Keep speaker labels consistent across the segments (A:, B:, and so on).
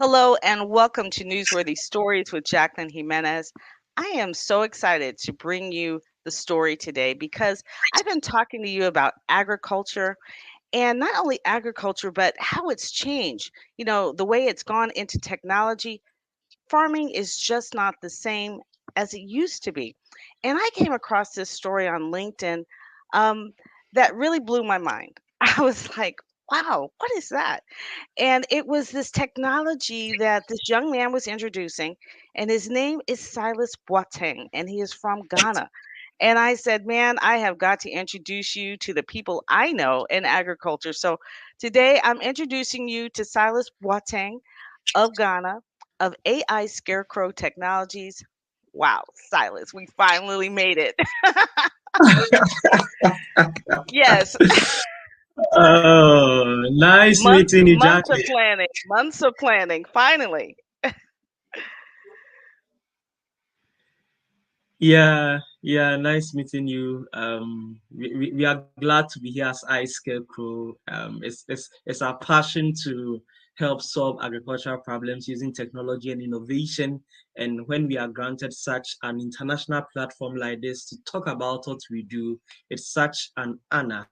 A: Hello and welcome to Newsworthy Stories with Jacqueline Jimenez. I am so excited to bring you the story today because I've been talking to you about agriculture and not only agriculture, but how it's changed. The way it's gone into technology, farming is just not the same as it used to be. And I came across this story on LinkedIn um, that really blew my mind. I was like, wow, what is that? And it was this technology that this young man was introducing, and his name is Silas Boateng, and he is from Ghana. And I said, man, I have got to introduce you to the people I know in agriculture. So today I'm introducing you to Silas Boateng of Ghana, of AI Scarecrow Technologies. Wow, Silas, we finally made it. Yes,
B: Oh, nice
A: months
B: meeting you,
A: months of
B: Jackie.
A: planning, months of planning. Finally.
B: Yeah, nice meeting you. We are glad to be here as Ice Scarecrow. It's our passion to help solve agricultural problems using technology and innovation. And when we are granted such an international platform like this to talk about what we do, it's such an honor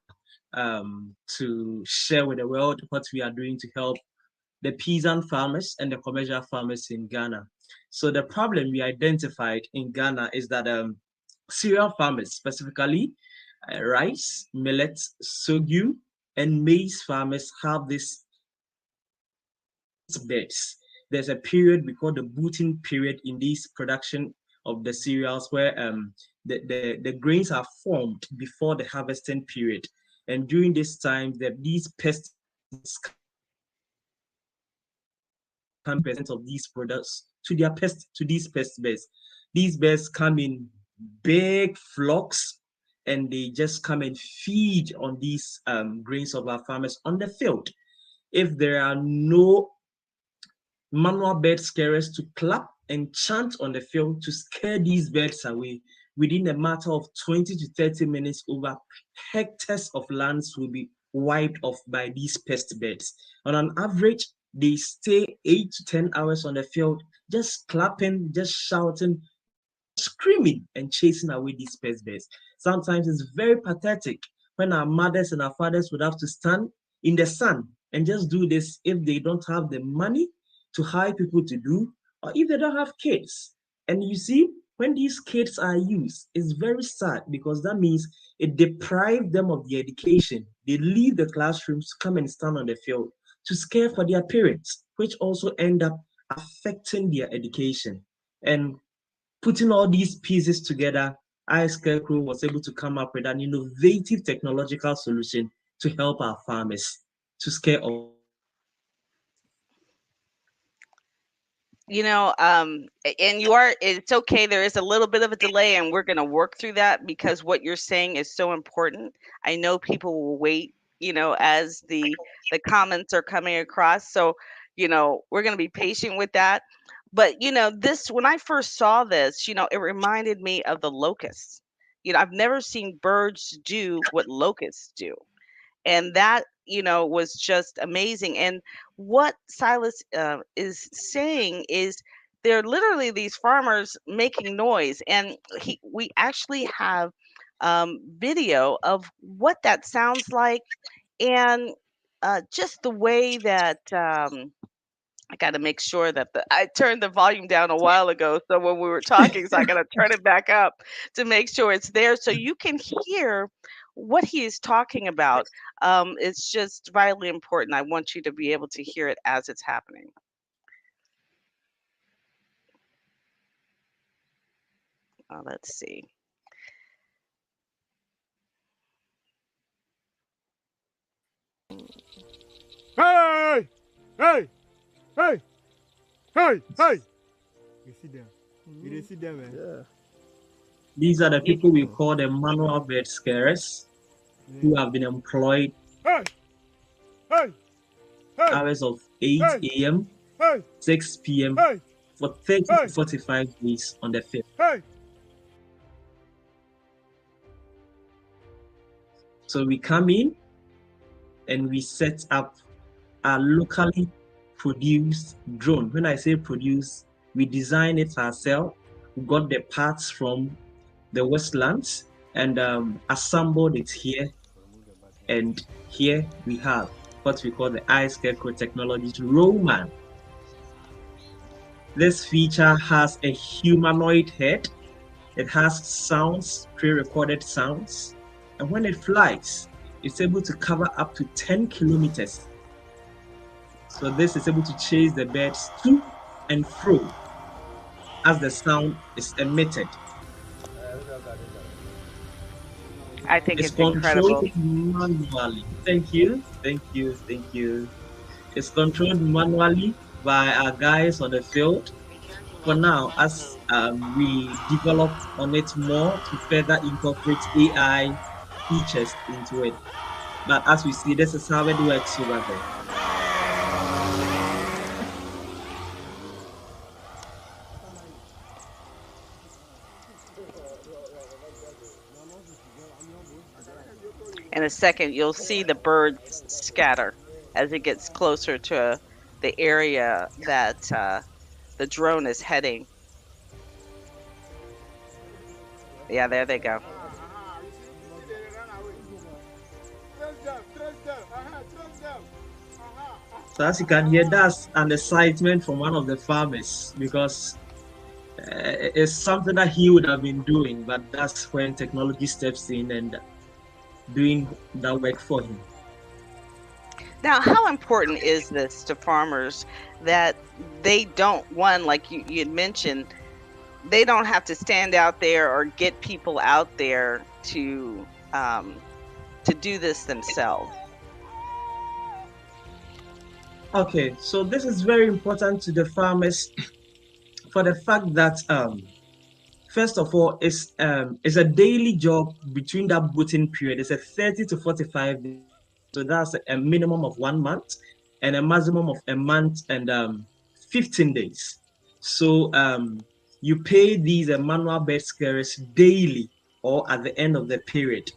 B: to share with the world what we are doing to help the peasant farmers and the commercial farmers in Ghana. So the problem we identified in Ghana is that cereal farmers, specifically rice, millet, sorghum, and maize farmers have this beds. There's a period we call the booting period in this production of the cereals where the grains are formed before the harvesting period. And during this time, these pests percent of these products to these pest bears. These bears come in big flocks and they just come and feed on these grains of our farmers on the field. If there are no manual bird scarers to clap and chant on the field to scare these birds away, within a matter of 20 to 30 minutes, over hectares of lands will be wiped off by these pest birds. On an average, they stay 8 to 10 hours on the field, just clapping, just shouting, screaming, and chasing away these pest birds. Sometimes it's very pathetic when our mothers and our fathers would have to stand in the sun and just do this if they don't have the money to hire people to do, or if they don't have kids. And you see, when these kids are used, it's very sad because that means it deprives them of the education. They leave the classrooms, come and stand on the field to scare for their parents, which also end up affecting their education. And putting all these pieces together, iScarecrow was able to come up with an innovative technological solution to help our farmers to scare off.
A: And it's okay. There is a little bit of a delay, and we're going to work through that because what you're saying is so important. I know people will wait, as the comments are coming across. So, we're going to be patient with that. But, this, when I first saw this, it reminded me of the locusts. I've never seen birds do what locusts do, and that was just amazing. And what Silas is saying is they're literally these farmers making noise, and we actually have video of what that sounds like, and just the way that I got to make sure that I turned the volume down a while ago. So when we were talking, so I got to turn it back up to make sure it's there so you can hear what he is talking about. It's just vitally important. I want you to be able to hear it as it's happening. Let's see.
C: Hey! Hey! Hey! Hey! Hey! You see them. You didn't see them, man.
B: Yeah. These are the
A: You,
B: people we call the manual bird scarers who have been employed
C: Hey! Hey! Hey!
B: hours of
C: Hey!
B: 8 a.m.,
C: Hey!
B: 6 p.m.
C: Hey!
B: for 30 to
C: Hey!
B: 45 days on the field.
C: Hey!
B: So we come in and we set up a locally produced drone. When I say produce, we design it ourselves. We got the parts from the Westlands and assembled it here. And here we have what we call the Eye Scarecrow Technologies Roman. This feature has a humanoid head. It has sounds, pre-recorded sounds. And when it flies, it's able to cover up to 10 kilometers. So this is able to chase the birds to and fro as the sound is emitted.
A: I think
B: It's
A: it's incredible.
B: controlled manually. Thank you, thank you, thank you. It's controlled manually by our guys on the field. For now, as we develop on it more to further incorporate AI features into it. But as we see, this is how it works over there.
A: In a second, you'll see the birds scatter as it gets closer to the area that the drone is heading. Yeah, there they go.
B: So as you can hear, that's an excitement from one of the farmers because it's something that he would have been doing, but that's when technology steps in and doing that work for him.
A: Now, how important is this to farmers that they don't, one, like you had mentioned, they don't have to stand out there or get people out there to do this themselves?
B: Okay, so this is very important to the farmers for the fact that first of all, it's a daily job between that booting period. It's a 30 to 45 days. So that's a minimum of 1 month and a maximum of a month and 15 days. So you pay these manual bird scarers daily or at the end of the period.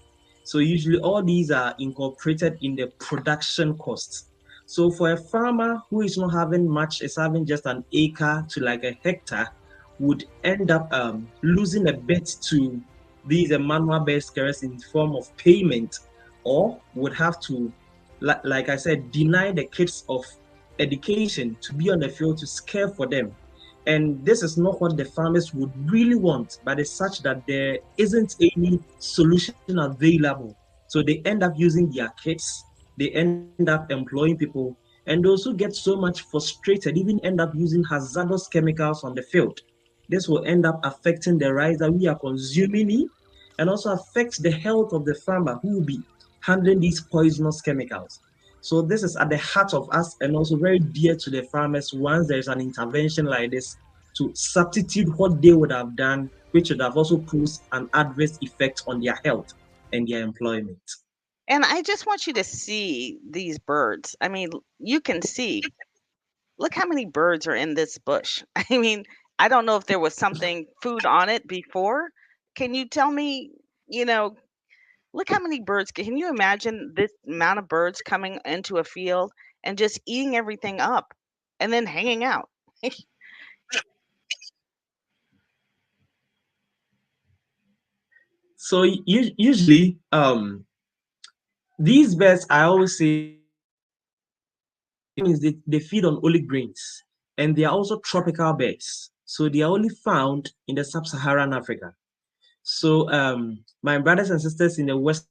B: So usually all these are incorporated in the production costs. So for a farmer who is not having much, is having just an acre to like a hectare, would end up losing a bit to these manual bird scarers in form of payment, or would have to, like I said, deny the kids of education to be on the field to scare for them. And this is not what the farmers would really want, but it's such that there isn't any solution available. So they end up using their kids, they end up employing people, and those who get so much frustrated even end up using hazardous chemicals on the field. This will end up affecting the rice that we are consuming and also affect the health of the farmer who will be handling these poisonous chemicals. So this is at the heart of us and also very dear to the farmers once there's an intervention like this to substitute what they would have done, which would have also posed an adverse effect on their health and their employment.
A: And I just want you to see these birds. I mean, you can see, look how many birds are in this bush. I mean, I don't know if there was something food on it before. Can you tell me, you know, look how many birds. Can you imagine this amount of birds coming into a field and just eating everything up and then hanging out?
B: So usually these birds, I always say, means they feed on only grains, and they are also tropical birds. So they are only found in the sub-Saharan Africa. So my brothers and sisters in the West,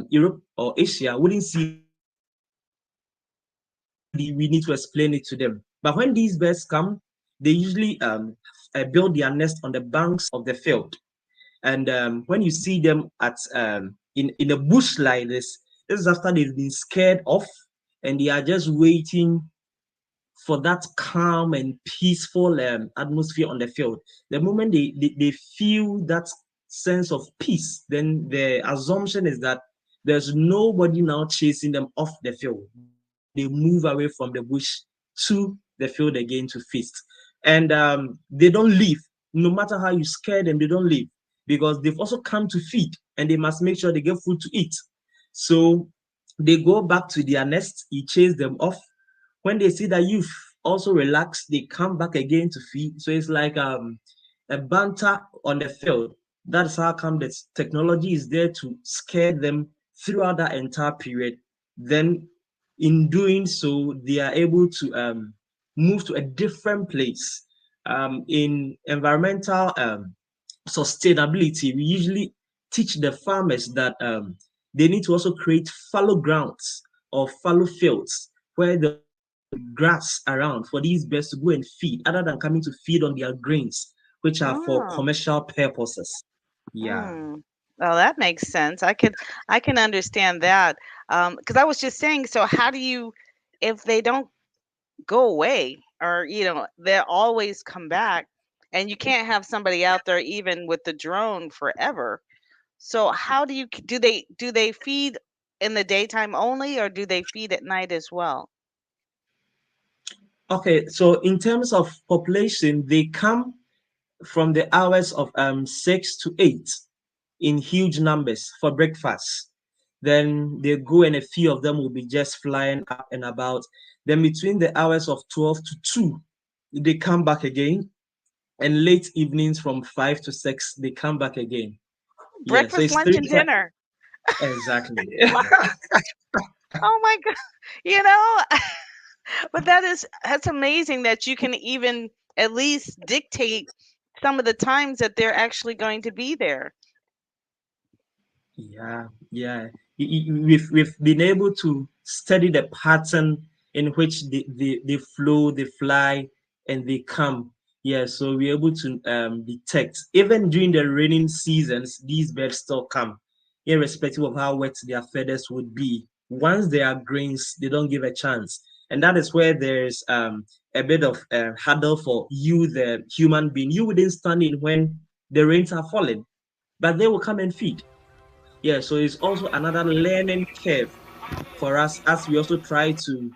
B: Europe or Asia wouldn't see. We need to explain it to them. But when these birds come, they usually build their nest on the banks of the field. And when you see them at in a bush like this is after they've been scared off and they are just waiting for that calm and peaceful atmosphere on the field. The moment they feel that sense of peace, then the assumption is that there's nobody now chasing them off the field. They move away from the bush to the field again to feast. And they don't leave. No matter how you scare them, they don't leave because they've also come to feed and they must make sure they get food to eat. So they go back to their nest, you chase them off, When they see that you've also relaxed, they come back again to feed. So it's like a banter on the field. That's how come the technology is there to scare them throughout that entire period. Then, in doing so, they are able to move to a different place. In environmental sustainability, we usually teach the farmers that they need to also create fallow grounds or fallow fields where the grass around for these birds to go and feed, other than coming to feed on their grains, which are for
A: Oh.
B: commercial purposes. Yeah.
A: Mm. Well, that makes sense. I can understand that. Because I was just saying, so how do you, if they don't go away, or they'll always come back, and you can't have somebody out there even with the drone forever. So how do they feed in the daytime only, or do they feed at night as well?
B: Okay, so in terms of population, they come from the hours of 6 to 8 in huge numbers for breakfast. Then they go, and a few of them will be just flying up and about. Then between the hours of 12 to 2, they come back again. And late evenings from 5 to 6, they come back again. Yeah, so
A: Breakfast,
B: it's
A: lunch,
B: three
A: and
B: times.
A: dinner.
B: Exactly.
A: Oh my God. You know, but that's amazing that you can even at least dictate some of the times that they're actually going to be there.
B: Yeah, yeah. We've been able to study the pattern in which they flow, they fly, and they come. Yeah, so we're able to detect. Even during the raining seasons, these birds still come, irrespective of how wet their feathers would be. Once they are grains, they don't give a chance. And that is where there's a bit of hurdle for you, the human being. You wouldn't stand in when the rains are falling, but they will come and feed. Yeah, so it's also another learning curve for us as we also try to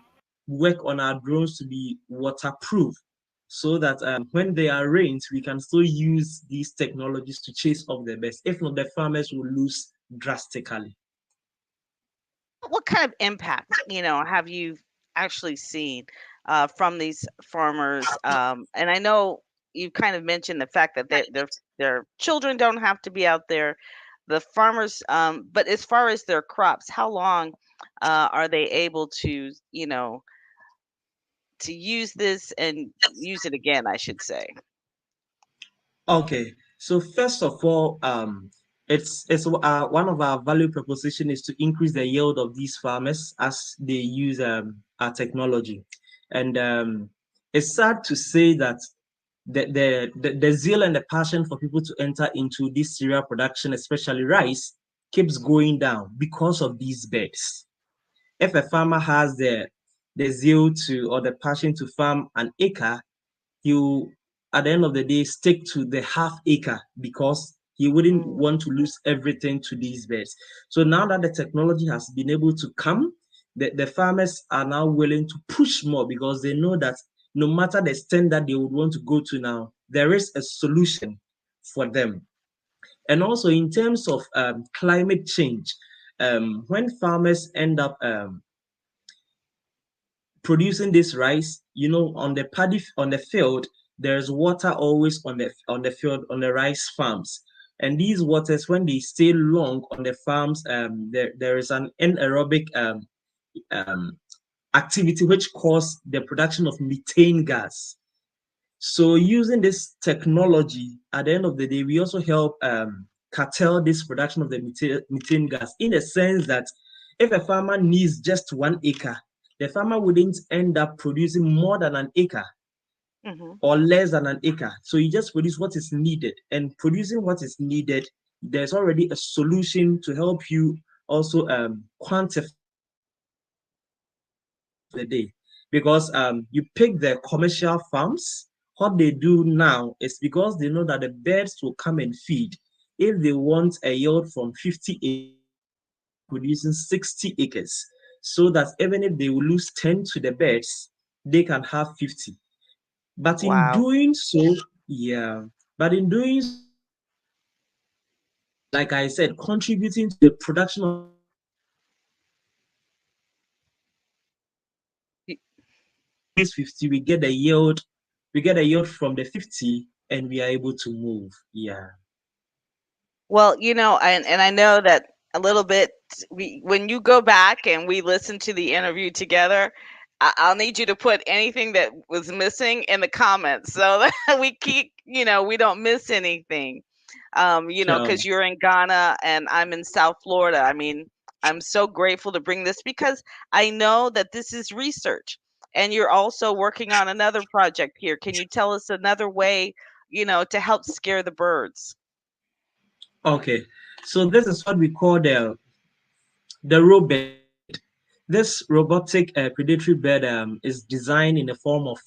B: work on our drones to be waterproof so that when there are rains, we can still use these technologies to chase off the best. If not, the farmers will lose drastically.
A: What kind of impact, have you actually seen from these farmers? And I know you kind of mentioned the fact that their children don't have to be out there. The farmers, but as far as their crops, how long are they able to use this and use it again, I should say?
B: Okay, so first of all, it's one of our value proposition is to increase the yield of these farmers as they use our technology, and it's sad to say that the zeal and the passion for people to enter into this cereal production, especially rice, keeps going down because of these birds. If a farmer has the zeal to or the passion to farm an acre, he'll at the end of the day stick to the half acre because he wouldn't
A: Mm,
B: want to lose everything to these birds. So now that the technology has been able to come, the farmers are now willing to push more because they know that no matter the extent that they would want to go to now, there is a solution for them. And also in terms of climate change, when farmers end up producing this rice, on the on the field, there's water always on the field on the rice farms. And these waters, when they stay long on the farms, there is an anaerobic um, activity which causes the production of methane gas. So using this technology, at the end of the day, we also help curtail this production of the methane gas in the sense that if a farmer needs just 1 acre, the farmer wouldn't end up producing more than an acre
A: mhm.
B: or less than an acre. So you just produce what is needed. And producing what is needed, there's already a solution to help you also quantify the day because you pick the commercial farms. What they do now is because they know that the birds will come and feed. If they want a yield from 50 acres, producing 60 acres, so that even if they will lose 10 to the birds, they can have 50. But in
A: Wow.
B: doing so, yeah, but in doing, like I said, contributing to the production of produce 50, we get a yield from the 50 and we are able to move. Yeah.
A: Well, and I know that a little bit. We When you go back and we listen to the interview together, I'll need you to put anything that was missing in the comments so that we keep, we don't miss anything.
B: Sure.
A: Because you're in Ghana and I'm in South Florida. I mean, I'm so grateful to bring this because I know that this is research, and you're also working on another project here. Can you tell us another way, to help scare the birds?
B: Okay. So this is what we call the robot. This robotic predatory bird is designed in the form of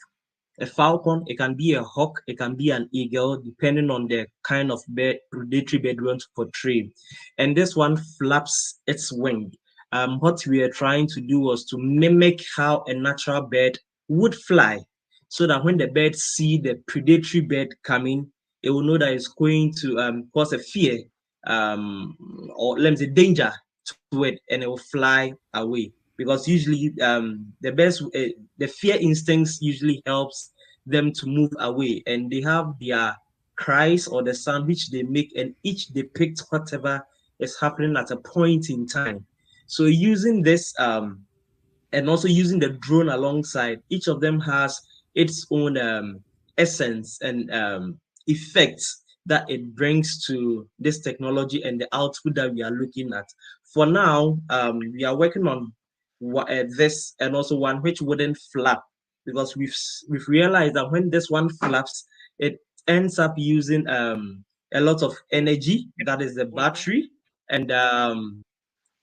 B: a falcon. It can be a hawk, it can be an eagle, depending on the kind of bird, predatory bird you want to portray. And this one flaps its wing. What we are trying to do was to mimic how a natural bird would fly, so that when the bird see the predatory bird coming, it will know that it's going to cause a fear, or let me say danger to it, and it will fly away. Because usually the fear instincts usually helps them to move away, and they have their cries or the sound which they make, and each depict whatever is happening at a point in time. So using this and also using the drone alongside, each of them has its own essence and effects that it brings to this technology and the output that we are looking at. For now, we are working on this and also one which wouldn't flap, because we've realized that when this one flaps, it ends up using a lot of energy, that is the
A: Hmm.
B: battery, and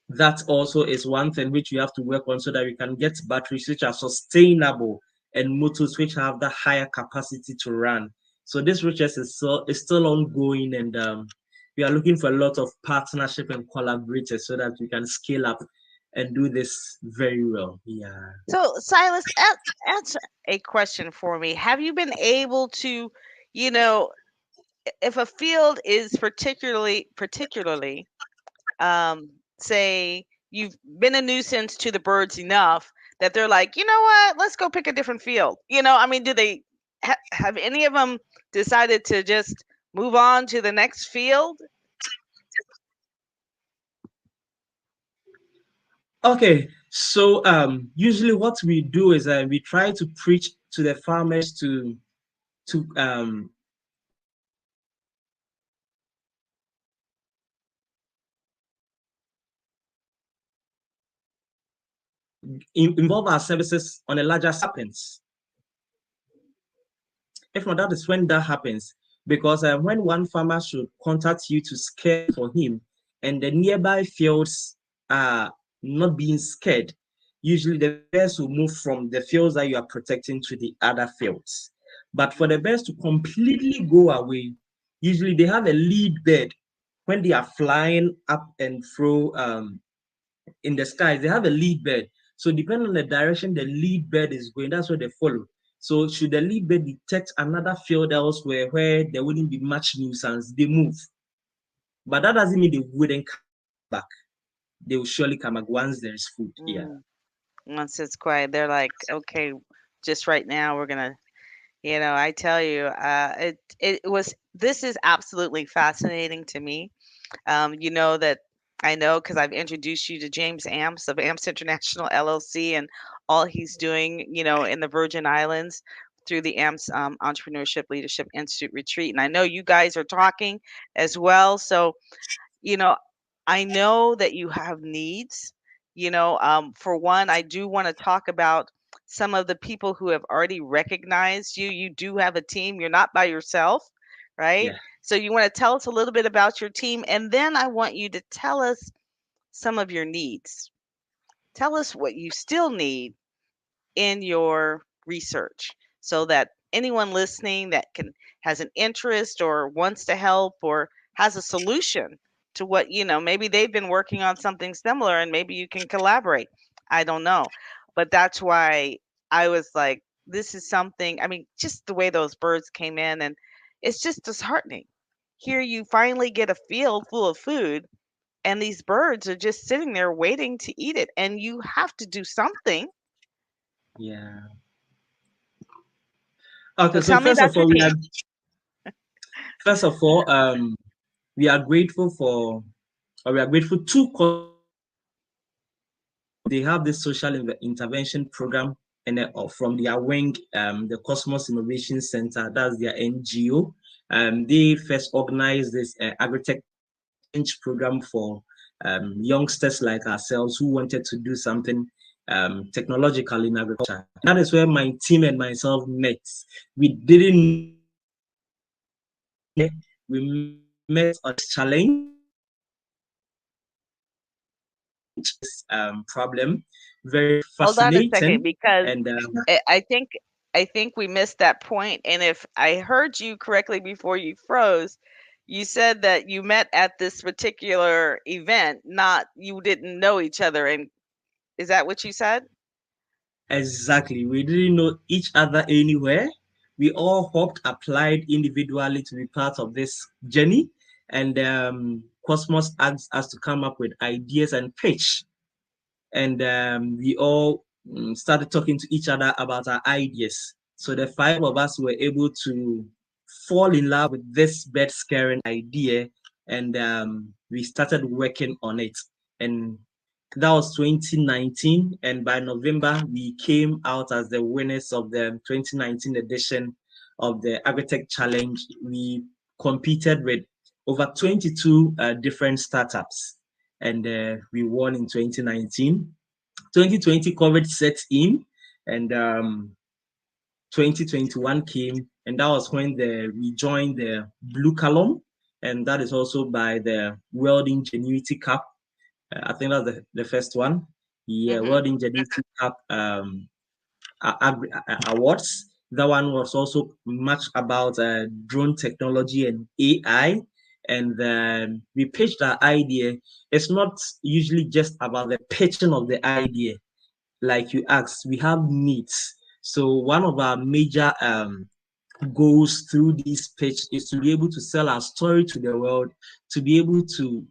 B: that also is one thing which we have to work on, so that we can get batteries which are sustainable and motors which have the higher capacity to run. So this research is still ongoing, and we are looking for a lot of partnership and collaborators so that we can scale up and do this very well. Yeah.
A: So, Silas, answer a question for me. Have you been able to, you know, if a field is particularly, say you've been a nuisance to the birds enough that they're like, you know what, let's go pick a different field. I mean, do they have any of them decided to just move on to the next field?
B: Okay, so usually what we do is we try to preach to the farmers to involve our services on a larger serpents. If not, that is when that happens. Because when one farmer should contact you to scare for him, and the nearby fields are not being scared, usually the birds will move from the fields that you are protecting to the other fields. But for the birds to completely go away, usually they have a lead bird. When they are flying up and through in the skies, they have a lead bird. So depending on the direction the lead bird is going, that's what they follow. So should the lead bird detect another field elsewhere where there wouldn't be much nuisance, they move. But that doesn't mean they wouldn't come back. They will surely come back once there is food. Yeah.
A: Mm. Once it's quiet, they're like, okay, just right now we're gonna. I tell you, this is absolutely fascinating to me. That I know because I've introduced you to James Amps of Amps International LLC and all he's doing, in the Virgin Islands through the Amps Entrepreneurship Leadership Institute retreat. And I know you guys are talking as well. So, you know, I know that you have needs. For one, I do want to talk about some of the people who have already recognized you. You do have a team, you're not by yourself, right?
B: Yeah.
A: So, you want to tell us a little bit about your team, and then I want you to tell us some of your needs. Tell us what you still need in your research so that anyone listening that can has an interest or wants to help or has a solution to what maybe they've been working on something similar and maybe you can collaborate. I don't know, but that's why I was like, this is something. I mean, just the way those birds came in, and it's just disheartening. Here you finally get a field full of food, and these birds are just sitting there waiting to eat it, and you have to do something.
B: Yeah. Okay,
A: So
B: so
A: tell me about your team.
B: first of all, we are grateful for, or we are grateful to they have this social intervention program and from their wing, the Cosmos Innovation Center, that's their NGO. They first organized this agri-tech challenge program for youngsters like ourselves who wanted to do something technological in agriculture. That is where my team and myself met. We didn't we met on this challenge problem, very
A: Hold on a second,
B: fascinating,
A: because
B: and
A: I think we missed that point. And if I heard you correctly before you froze, you said that you met at this particular event, not you didn't know each other. And is that what you said?
B: exactly, we didn't know each other anywhere. We all hoped, applied individually to be part of this journey, and Cosmos asked us to come up with ideas and pitch. And we all started talking to each other about our ideas. So the five of us were able to fall in love with this bird scaring idea, and we started working on it. And that was 2019, and by November we came out as the winners of the 2019 edition of the Agritech Challenge. We competed with over 22 different startups, and we won in 2019. 2020 COVID set in, and 2021 came, and that was when we joined the Blue Column, and that is also by the World Ingenuity Cup. I think that's the first one. Yeah,
A: Mm-hmm.
B: World Ingenuity Cup awards. That one was also much about drone technology and AI. And we pitched our idea. It's not usually just about the pitching of the idea. Like you asked, we have needs. So one of our major goals through this pitch is to be able to sell our story to the world, to be able to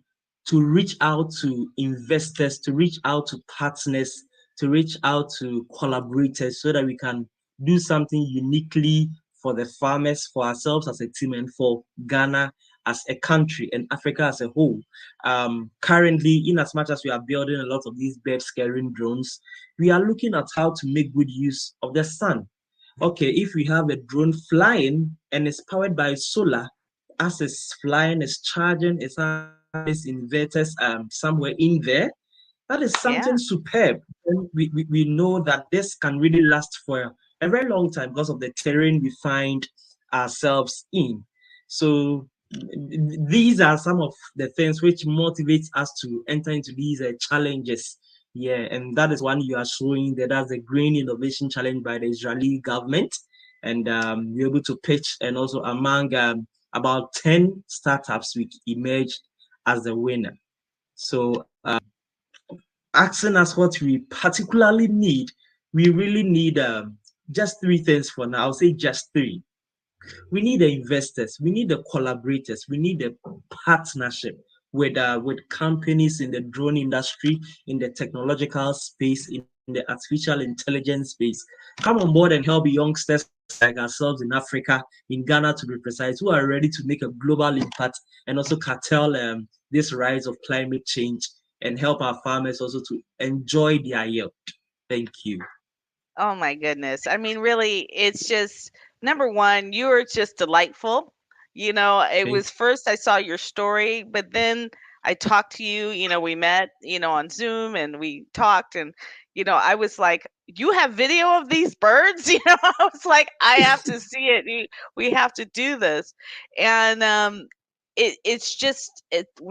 B: reach out to investors, to reach out to partners, to reach out to collaborators so that we can do something uniquely for the farmers, for ourselves as a team, and for Ghana as a country and Africa as a whole. Currently, in as much as we are building a lot of these bird scaring drones, we are looking at how to make good use of the sun. Okay, if we have a drone flying and it's powered by solar, as it's flying, it's charging, it's these inverters somewhere in there, that is
A: Yeah.
B: something superb. And we know that this can really last for a very long time because of the terrain we find ourselves in. So these are some of the things which motivates us to enter into these challenges. Yeah, and that is one you are showing that that's a Green Innovation Challenge by the Israeli government, and we're able to pitch, and also among about 10 startups, we emerged as the winner. So asking us what we particularly need, we really need just three things for now. I'll say just three. We need the investors, we need the collaborators, we need the partnership with companies in the drone industry, in the technological space, in the artificial intelligence space. Come on board and help youngsters like ourselves in Africa, in Ghana to be precise, who are ready to make a global impact and also curtail this rise of climate change and help our farmers also to enjoy their yield. Thank you.
A: Oh my goodness. I mean, really, it's just number one, you're just delightful. It
B: Thank
A: was first I saw your story, but then I talked to you, we met, on Zoom and we talked, and I was like, "You have video of these birds?" I was like, "I have to see it. We have to do this." And it's just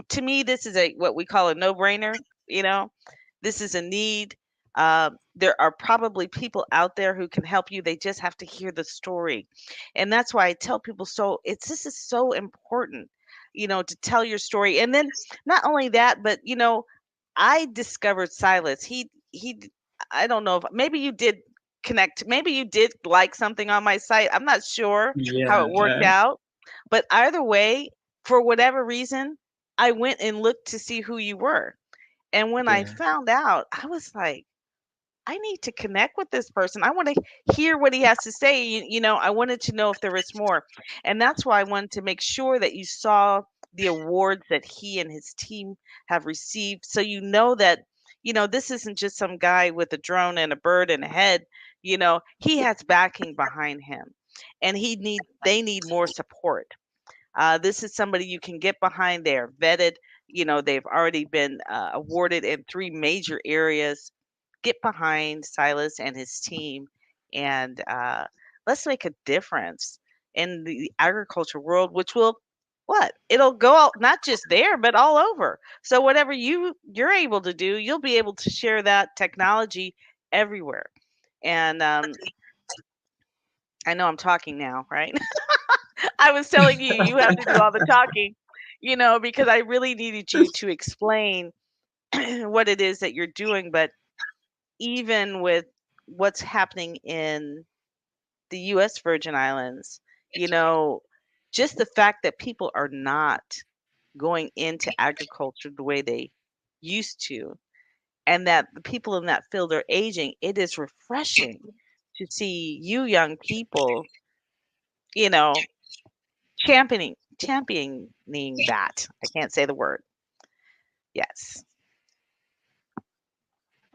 A: to me this is a what we call a no-brainer, you know. This is a need. There are probably people out there who can help you. They just have to hear the story. And that's why I tell people, so it's this is so important, to tell your story. And then not only that, but I discovered Silas. I don't know if maybe you did connect, maybe you did like something on my site. I'm not sure how
B: Yeah,
A: it worked out, but either way, for whatever reason, I went and looked to see who you were. And when I
B: yeah,
A: found out, I was like, I need to connect with this person. I want to hear what he has to say. I wanted to know if there was more. And that's why I wanted to make sure that you saw the awards that he and his team have received. So that, this isn't just some guy with a drone and a bird and a head. He has backing behind him. And they need more support. This is somebody you can get behind. They're vetted. They've already been awarded in three major areas. Get behind Silas and his team, and let's make a difference in the agriculture world, which will what? It'll go out not just there, but all over. So whatever you're able to do, you'll be able to share that technology everywhere. And I know I'm talking now, right? I was telling you, you have to do all the talking, because I really needed you to explain what it is that you're doing. But even with what's happening in the US Virgin Islands, you know, just the fact that people are not going into agriculture the way they used to, and that the people in that field are aging, it is refreshing to see you young people, you know, championing that. I can't say the word. Yes.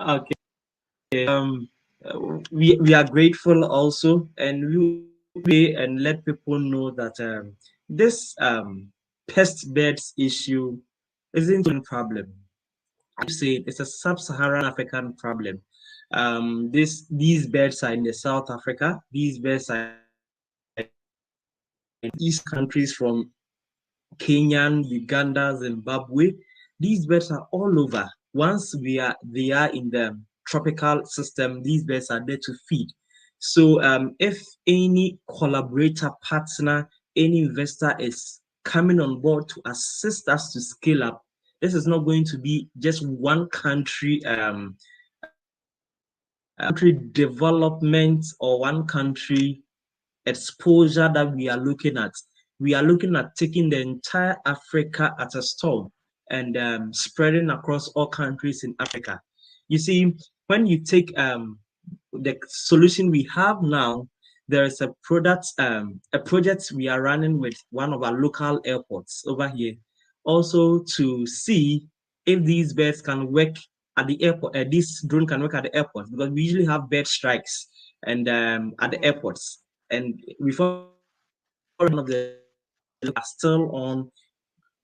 B: Okay. We are grateful also, and we will pray and let people know that this pest birds issue isn't a problem. I say it's a sub-Saharan African problem. These birds are in the South Africa. These birds are in East countries from Kenya, Uganda, Zimbabwe. These birds are all over. Once they are in the tropical system, these birds are there to feed. So if any collaborator, partner, any investor is coming on board to assist us to scale up, this is not going to be just one country development or one country exposure that we are looking at. We are looking at taking the entire Africa at a stop and spreading across all countries in Africa. You see, when you take the solution we have now, there is a project we are running with one of our local airports over here, also to see if these birds can work at the airport. This drone can work at the airport because we usually have bird strikes and at the
A: Mhm.
B: airports, and we found one of the are still on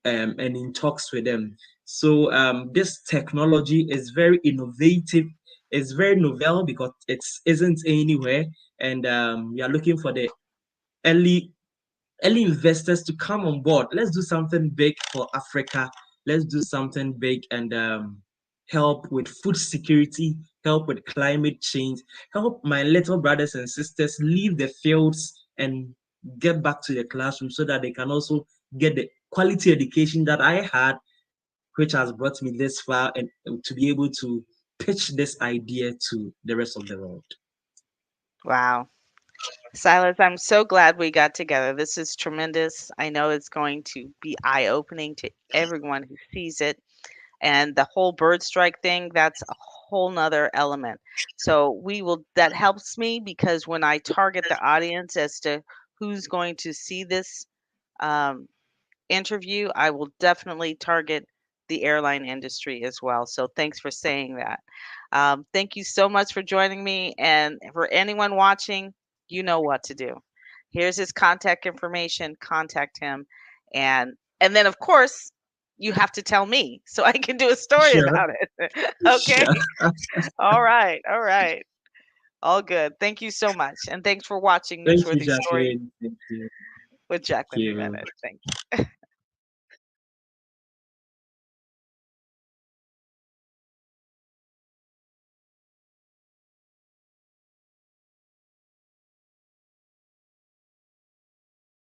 B: and in talks with them. So this technology is very innovative. It's very novel because it isn't anywhere, and we are looking for the early early investors to come on board. Let's do something big for Africa. Let's do something big and help with food security, help with climate change, help my little brothers and sisters leave the fields and get back to the classroom so that they can also get the quality education that I had, which has brought me this far, and to be able to pitch this idea to the rest of the world.
A: Wow. Silas, I'm so glad we got together. This is tremendous. I know it's going to be eye opening to everyone who sees it. And the whole bird strike thing, that's a whole nother element. So that helps me because when I target the audience as to who's going to see this um, interview, I will definitely target the airline industry as well. So thanks for saying that. Thank you so much for joining me. And for anyone watching, you know what to do. Here's his contact information. Contact him, and then of course you have to tell me so I can do a story
B: Sure,
A: about it. Okay.
B: sure.
A: All right. All right. All good. Thank you so much, and thanks for watching
B: Thank you,
A: Newsworthy Stories
B: Jacqueline. Thank you.
A: with
B: Thank
A: Jacqueline
B: you.
A: Jimenez. Thank you.